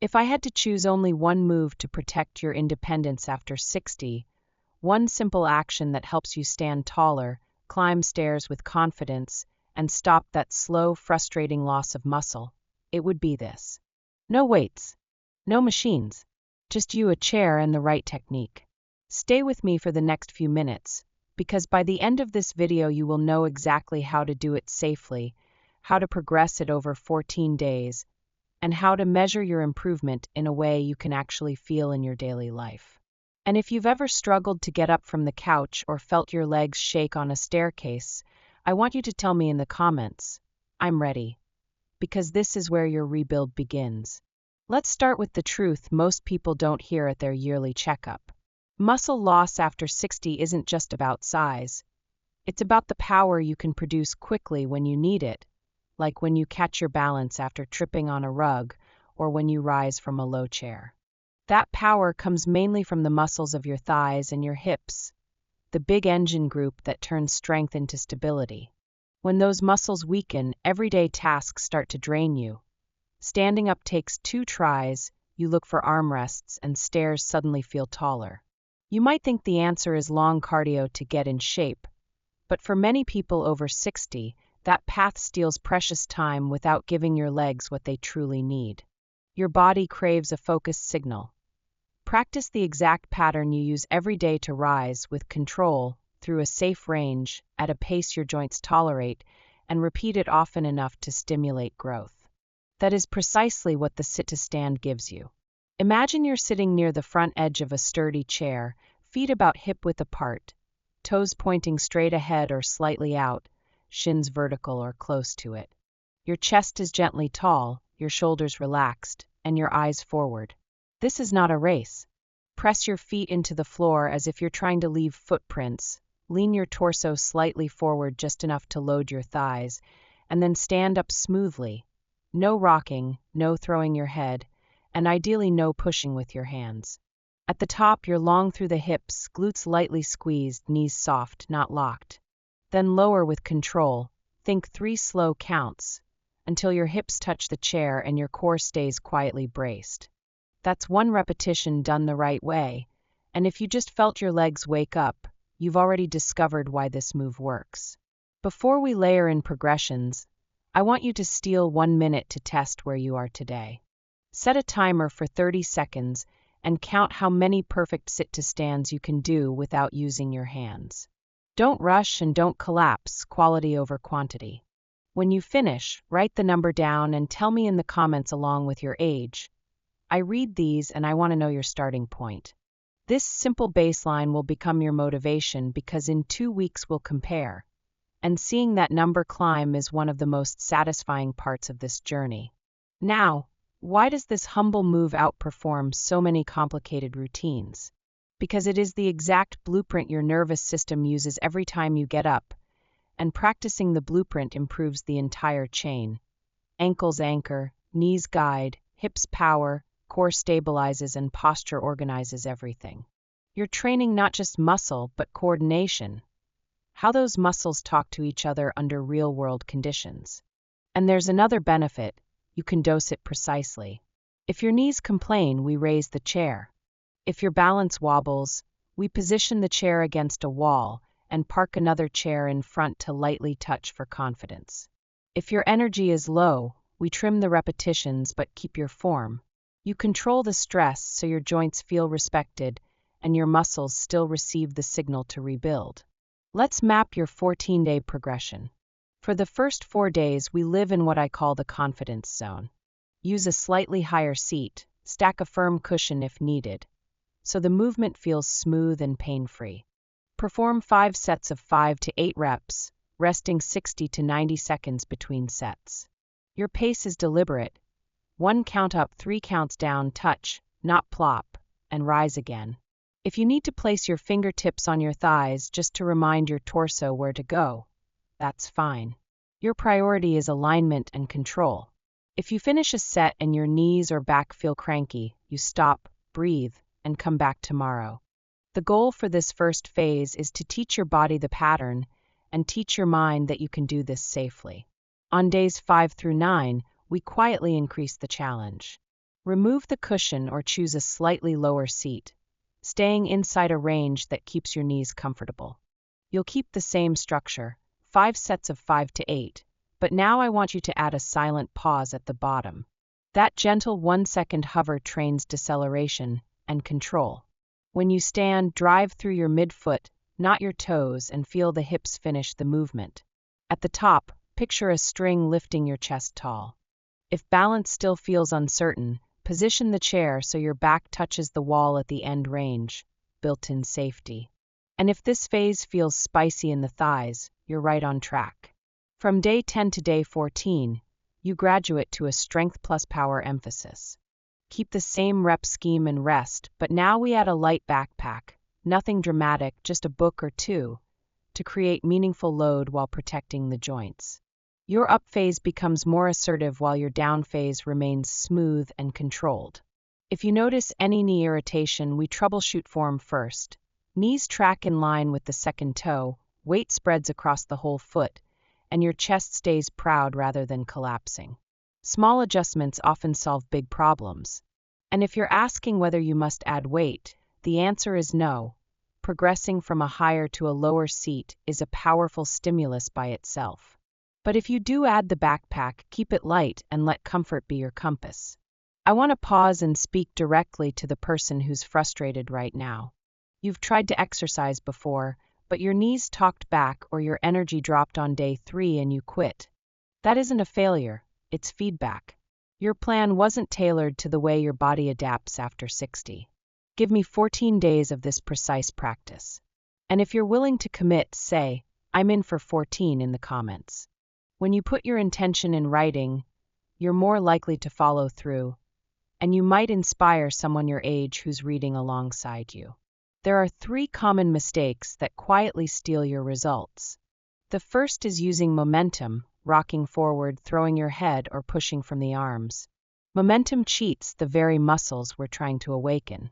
If I had to choose only one move to protect your independence after 60, one simple action that helps you stand taller, climb stairs with confidence, and stop that slow, frustrating loss of muscle, it would be this. No weights, no machines, just you, a chair, and the right technique. Stay with me for the next few minutes, because by the end of this video you will know exactly how to do it safely, how to progress it over 14 days, and how to measure your improvement in a way you can actually feel in your daily life. And if you've ever struggled to get up from the couch or felt your legs shake on a staircase, I want you to tell me in the comments. I'm ready, because this is where your rebuild begins. Let's start with the truth most people don't hear at their yearly checkup. Muscle loss after 60 isn't just about size. It's about the power you can produce quickly when you need it, like when you catch your balance after tripping on a rug or when you rise from a low chair. That power comes mainly from the muscles of your thighs and your hips, the big engine group that turns strength into stability. When those muscles weaken, everyday tasks start to drain you. Standing up takes 2 tries, you look for armrests, and stairs suddenly feel taller. You might think the answer is long cardio to get in shape, but for many people over 60, that path steals precious time without giving your legs what they truly need. Your body craves a focused signal. Practice the exact pattern you use every day to rise with control through a safe range at a pace your joints tolerate, and repeat it often enough to stimulate growth. That is precisely what the sit-to-stand gives you. Imagine you're sitting near the front edge of a sturdy chair, feet about hip-width apart, toes pointing straight ahead or slightly out, shins vertical or close to it. Your chest is gently tall, your shoulders relaxed, and your eyes forward. This is not a race. Press your feet into the floor as if you're trying to leave footprints. Lean your torso slightly forward just enough to load your thighs, and then stand up smoothly. No rocking, no throwing your head, and ideally no pushing with your hands. At the top, you're long through the hips, glutes lightly squeezed, knees soft, not locked. Then lower with control. Think 3 slow counts, until your hips touch the chair and your core stays quietly braced. That's 1 repetition done the right way, and if you just felt your legs wake up, you've already discovered why this move works. Before we layer in progressions, I want you to steal 1 minute to test where you are today. Set a timer for 30 seconds and count how many perfect sit-to-stands you can do without using your hands. Don't rush and don't collapse, quality over quantity. When you finish, write the number down and tell me in the comments along with your age. I read these and I want to know your starting point. This simple baseline will become your motivation because in 2 weeks we'll compare. And seeing that number climb is one of the most satisfying parts of this journey. Now, why does this humble move outperform so many complicated routines? Because it is the exact blueprint your nervous system uses every time you get up, and practicing the blueprint improves the entire chain. Ankles anchor, knees guide, hips power, core stabilizes, and posture organizes everything. You're training not just muscle, but coordination. How those muscles talk to each other under real-world conditions. And there's another benefit, you can dose it precisely. If your knees complain, we raise the chair. If your balance wobbles, we position the chair against a wall and park another chair in front to lightly touch for confidence. If your energy is low, we trim the repetitions but keep your form. You control the stress so your joints feel respected and your muscles still receive the signal to rebuild. Let's map your 14-day progression. For the first 4 days, we live in what I call the confidence zone. Use a slightly higher seat, stack a firm cushion if needed, so the movement feels smooth and pain-free. Perform 5 sets of 5 to 8 reps, resting 60 to 90 seconds between sets. Your pace is deliberate. 1 count up, 3 counts down, touch, not plop, and rise again. If you need to place your fingertips on your thighs just to remind your torso where to go, that's fine. Your priority is alignment and control. If you finish a set and your knees or back feel cranky, you stop, breathe, and come back tomorrow. The goal for this first phase is to teach your body the pattern and teach your mind that you can do this safely. On days 5 through 9, we quietly increase the challenge. Remove the cushion or choose a slightly lower seat, staying inside a range that keeps your knees comfortable. You'll keep the same structure, 5 sets of 5 to 8, but now I want you to add a silent pause at the bottom. That gentle 1-second hover trains deceleration and control. When you stand, drive through your midfoot, not your toes, and feel the hips finish the movement. At the top, picture a string lifting your chest tall. If balance still feels uncertain, position the chair so your back touches the wall at the end range, built-in safety. And if this phase feels spicy in the thighs, you're right on track. From day 10 to day 14, you graduate to a strength plus power emphasis. Keep the same rep scheme and rest, but now we add a light backpack, nothing dramatic, just a book or two, to create meaningful load while protecting the joints. Your up phase becomes more assertive while your down phase remains smooth and controlled. If you notice any knee irritation, we troubleshoot form first. Knees track in line with the second toe, weight spreads across the whole foot, and your chest stays proud rather than collapsing. Small adjustments often solve big problems. And if you're asking whether you must add weight, the answer is no. Progressing from a higher to a lower seat is a powerful stimulus by itself. But if you do add the backpack, keep it light and let comfort be your compass. I want to pause and speak directly to the person who's frustrated right now. You've tried to exercise before, but your knees talked back or your energy dropped on day 3 and you quit. That isn't a failure, it's feedback. Your plan wasn't tailored to the way your body adapts after 60. Give me 14 days of this precise practice. And if you're willing to commit, say, I'm in for 14 in the comments. When you put your intention in writing, you're more likely to follow through, and you might inspire someone your age who's reading alongside you. There are 3 common mistakes that quietly steal your results. The first is using momentum, rocking forward, throwing your head, or pushing from the arms. Momentum cheats the very muscles we're trying to awaken.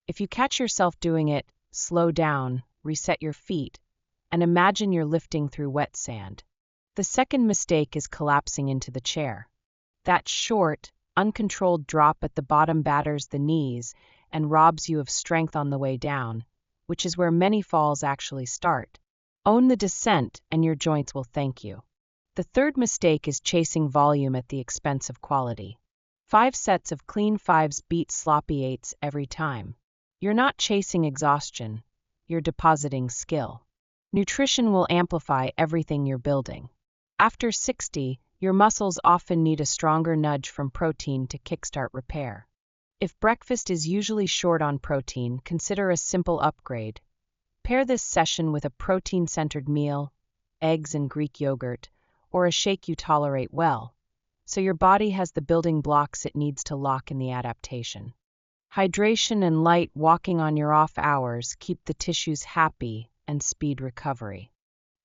If you catch yourself doing it, slow down, reset your feet, and imagine you're lifting through wet sand. The second mistake is collapsing into the chair. That short, uncontrolled drop at the bottom batters the knees and robs you of strength on the way down, which is where many falls actually start. Own the descent and your joints will thank you. The third mistake is chasing volume at the expense of quality. 5 sets of clean 5s beat sloppy 8s every time. You're not chasing exhaustion, you're depositing skill. Nutrition will amplify everything you're building. After 60, your muscles often need a stronger nudge from protein to kickstart repair. If breakfast is usually short on protein, consider a simple upgrade. Pair this session with a protein-centered meal, eggs and Greek yogurt, or a shake you tolerate well, so your body has the building blocks it needs to lock in the adaptation. Hydration and light walking on your off hours keep the tissues happy and speed recovery.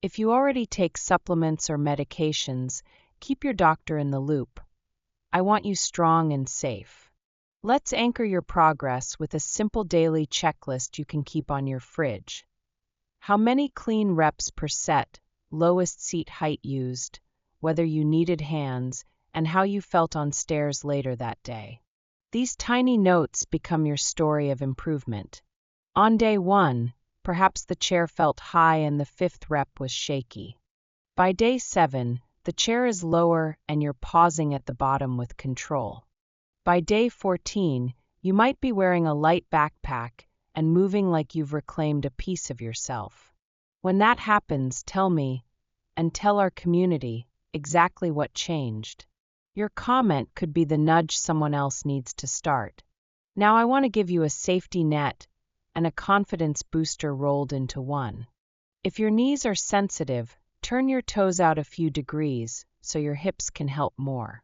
If you already take supplements or medications, keep your doctor in the loop. I want you strong and safe. Let's anchor your progress with a simple daily checklist you can keep on your fridge. How many clean reps per set, lowest seat height used, whether you needed hands, and how you felt on stairs later that day. These tiny notes become your story of improvement. On day 1, perhaps the chair felt high and the 5th rep was shaky. By day 7, the chair is lower and you're pausing at the bottom with control. By day 14, you might be wearing a light backpack and moving like you've reclaimed a piece of yourself. When that happens, tell me, and tell our community, exactly what changed. Your comment could be the nudge someone else needs to start. Now I want to give you a safety net and a confidence booster rolled into one. If your knees are sensitive, turn your toes out a few degrees so your hips can help more.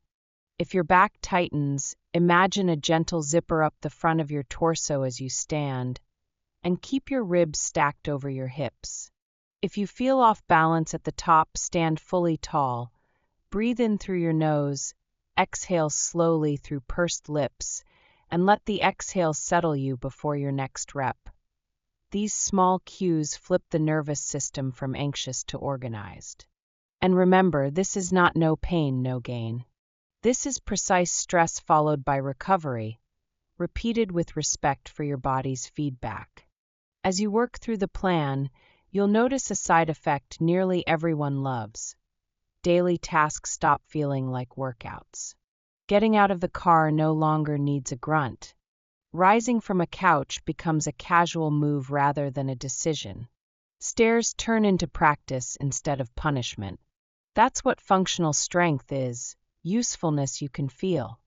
If your back tightens, imagine a gentle zipper up the front of your torso as you stand, and keep your ribs stacked over your hips. If you feel off balance at the top, stand fully tall. Breathe in through your nose, exhale slowly through pursed lips, and let the exhale settle you before your next rep. These small cues flip the nervous system from anxious to organized. And remember, this is not no pain, no gain. This is precise stress followed by recovery, repeated with respect for your body's feedback. As you work through the plan, you'll notice a side effect nearly everyone loves. Daily tasks stop feeling like workouts. Getting out of the car no longer needs a grunt. Rising from a couch becomes a casual move rather than a decision. Stairs turn into practice instead of punishment. That's what functional strength is, usefulness you can feel.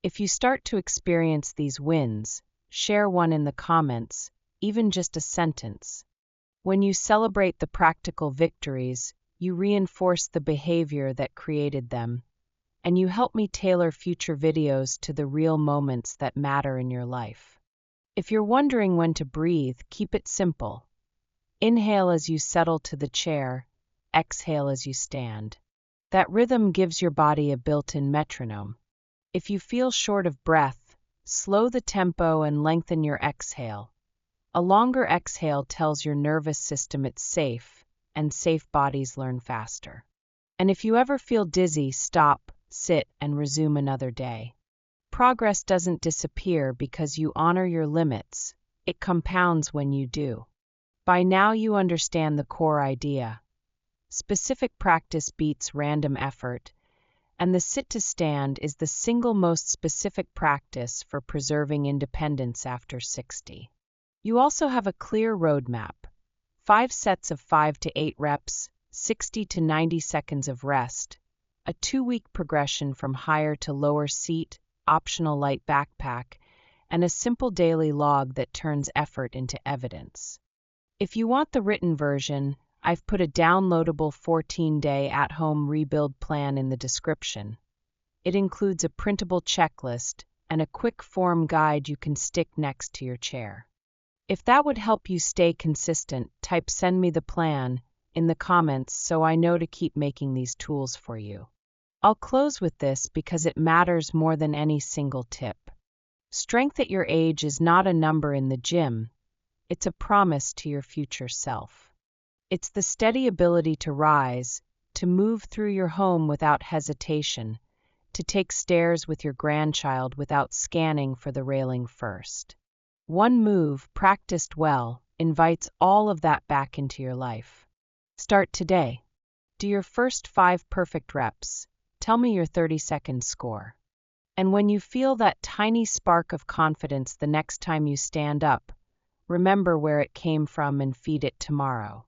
If you start to experience these wins, share one in the comments, even just a sentence. When you celebrate the practical victories, you reinforce the behavior that created them, and you help me tailor future videos to the real moments that matter in your life. If you're wondering when to breathe, keep it simple. Inhale as you settle to the chair, exhale as you stand. That rhythm gives your body a built-in metronome. If you feel short of breath, slow the tempo and lengthen your exhale. A longer exhale tells your nervous system it's safe, and safe bodies learn faster. And if you ever feel dizzy, stop, sit, and resume another day. Progress doesn't disappear because you honor your limits. It compounds when you do. By now you understand the core idea. Specific practice beats random effort, and the sit-to-stand is the single most specific practice for preserving independence after 60. You also have a clear roadmap. 5 sets of 5 to 8 reps, 60 to 90 seconds of rest, a 2-week progression from higher to lower seat, optional light backpack, and a simple daily log that turns effort into evidence. If you want the written version, I've put a downloadable 14-day at-home rebuild plan in the description. It includes a printable checklist and a quick form guide you can stick next to your chair. If that would help you stay consistent, type "send me the plan" in the comments so I know to keep making these tools for you. I'll close with this because it matters more than any single tip. Strength at your age is not a number in the gym. It's a promise to your future self. It's the steady ability to rise, to move through your home without hesitation, to take stairs with your grandchild without scanning for the railing first. One move, practiced well, invites all of that back into your life. Start today. Do your first 5 perfect reps. Tell me your 30-second score. And when you feel that tiny spark of confidence the next time you stand up, remember where it came from and feed it tomorrow.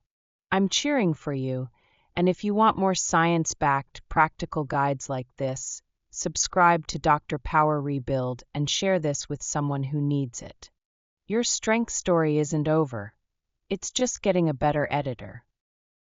I'm cheering for you, and if you want more science-backed, practical guides like this, subscribe to Dr. Power Rebuild and share this with someone who needs it. Your strength story isn't over. It's just getting a better editor.